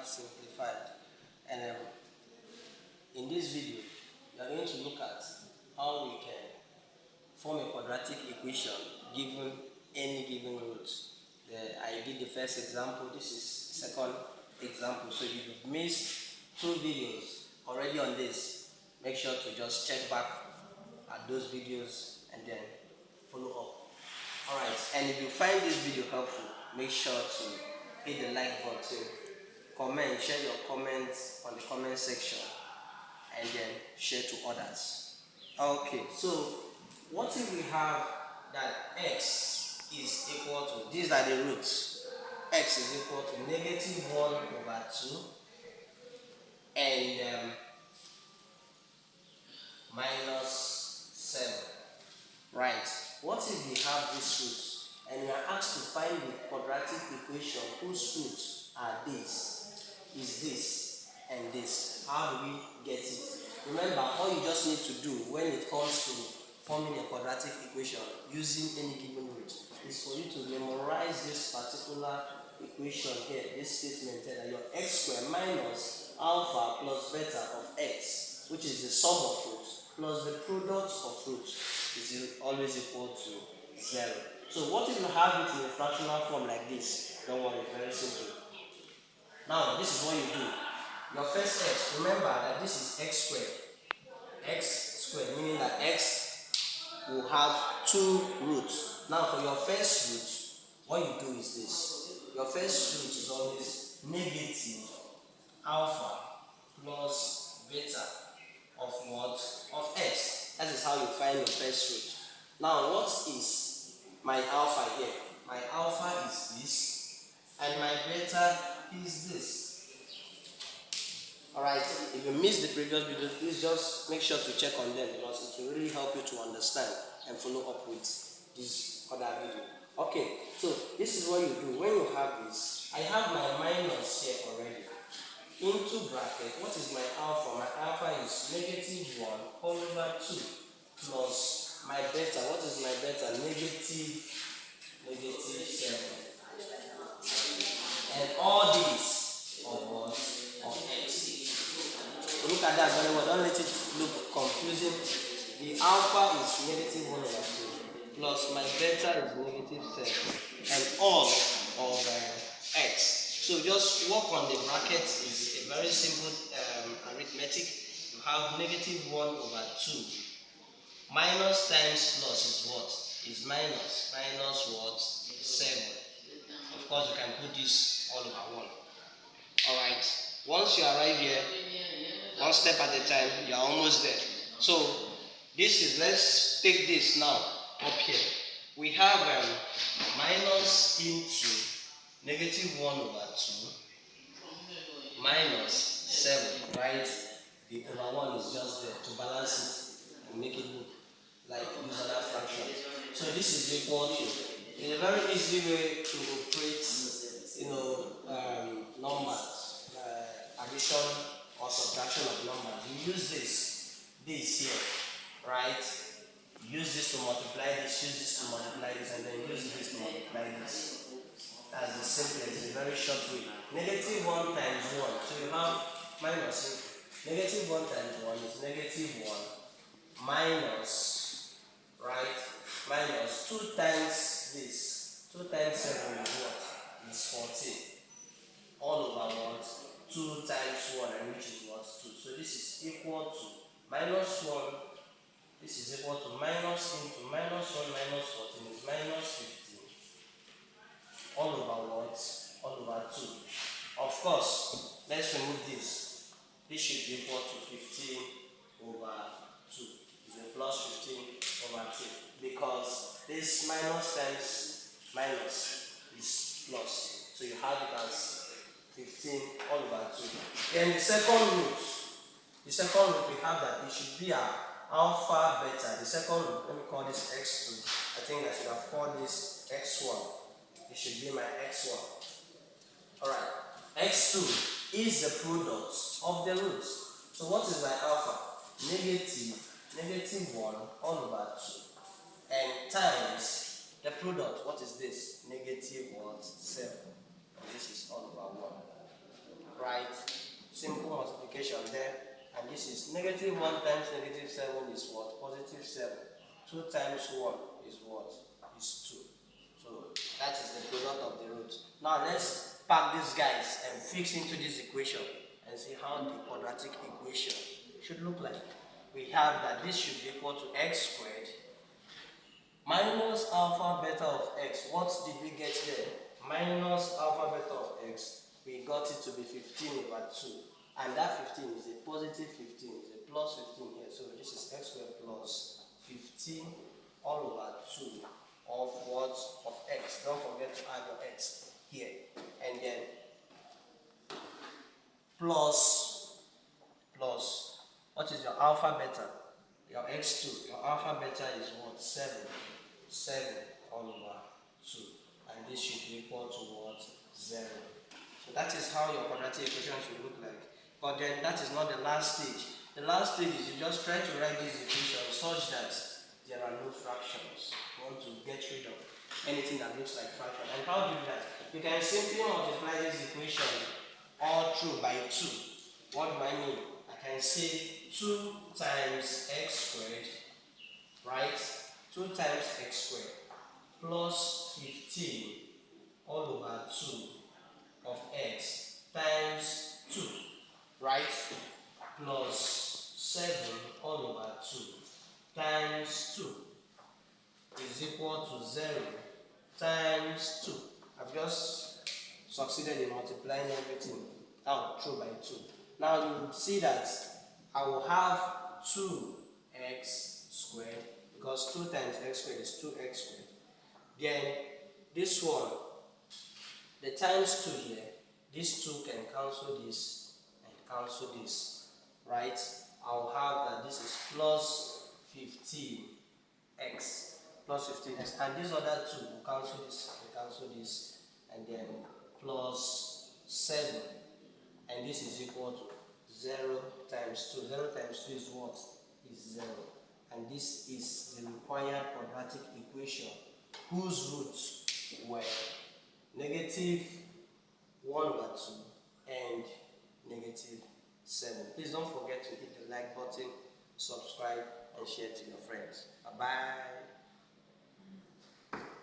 have simplified. And in this video, we are going to look at how we can form a quadratic equation given any given root. I did the first example, this is second example. So if you've missed 2 videos already on this, make sure to just check back at those videos and then follow up. Alright, and if you find this video helpful, make sure to hit the like button, comment, share your comments on the comment section, and then share to others. Okay, so what if we have that x is equal to, these are the roots, x is equal to -1/2 and -7, right? What if we have this root and we are asked to find the quadratic equation whose roots are this, is this, and this? How do we get it? Remember, all you just need to do when it comes to forming a quadratic equation using any given root is for you to memorize this particular equation here, this statement here, that your x squared minus alpha plus beta of x, which is the sum of roots, plus the product of roots, is always equal to 0. So what if you have it in a fractional form like this? Don't worry, very simple. Now this is what you do. Your first x, remember that this is x squared. X squared, meaning that x will have 2 roots. Now for your first root, what you do is this. Your first root is always negative alpha plus beta of what? Of x. That is how you find your first root. Now what is my alpha here? My alpha is this and my beta is this. Alright, if you missed the previous video, please just make sure to check on them because it will really help you to understand and follow up with this other video. Okay, so this is what you do when you have this. I have my minus here already. Into bracket, what is my alpha? My alpha is -1/2 plus my beta. What is my beta? -7. And all these of what? Of x. So look at that very well. Don't let it look confusing. The alpha is -1/2 plus my beta is -7 and all of x. So just work on the bracket. Is a very simple arithmetic. You have -1/2 minus times plus is what? Is minus what? 7. Of course, you can put this all over 1. Alright, once you arrive here, one step at a time, you are almost there. So this is, let's take this now up here. We have minus into -1/2 minus 7, right? The over 1 is just there to balance it and make it look like these other fractions. So this is equal to, in a very easy way to operate, numbers, addition or subtraction of numbers. You use this here, right? Use this to multiply this, use this to multiply this, and then use this to multiply this. That's the simplest, a very short way. -1 times 1. So you have minus. -1 times 1 is -1 minus, right? Minus 2 times this. 2 times 7 is what? Is 14. All over what? 2 times 1, and which is what? 2. So this is equal to -1. This is equal to minus into -1 minus 14 is -15. All over what? All over 2. Of course, let's remove this. This should be equal to 15/2. It's a plus 15/2 because this minus times minus is plus. So you have it as 15/2. Then the second root we have that it should be our alpha beta. The second root, let me call this x2. I think I should have called this x1. It should be my x1. Alright, x2 is the product of the roots. So what is my alpha? -1/2 and times the product. What is this? -7. And this is all over 1. Right? negative 1 times negative 7 is what? Positive 7. 2 times 1 is what? Is 2. So that is the product of the root. Now let's pack these guys and fix into this equation and see how the quadratic equation should look like. We have that this should be equal to x squared minus alpha beta of x. What did we get there? Minus alpha beta of x. We got it to be 15 over 2. And that 15 is a positive 15, is a plus 15 here. So this is x squared plus 15 all over 2 of what? Of x. Don't forget to add your x here. And then plus what is your alpha beta? Your x2. Your alpha beta is what? 7. 7 all over 2. And this should be equal to what? 0. So that is how your quadratic equation should look like. But then that is not the last stage. The last stage is you just try to write this equation such that there are no fractions. You want to get rid of anything that looks like fraction. And how do you do that? You can simply multiply this equation all through by 2. What do I mean? I can say 2 times x squared, right? 2 times x squared plus 15 all over 2 of x times 2, right? Plus 7 all over 2 times 2 is equal to 0 times 2. I've just succeeded in multiplying everything out through by 2. Now you will see that I will have 2x squared because 2 times x squared is 2x squared. Then this one, the times 2 here, this 2 can cancel this and cancel this, right? I'll have that this is plus 15x, plus 15x, and this other 2 will cancel this, and then plus 7, and this is equal to 0 times 2. 0 times 2 is what? Is 0. And this is the required quadratic equation whose roots were negative 1 over 2 and negative 7. Please don't forget to hit the like button, subscribe, and share to your friends. Bye-bye.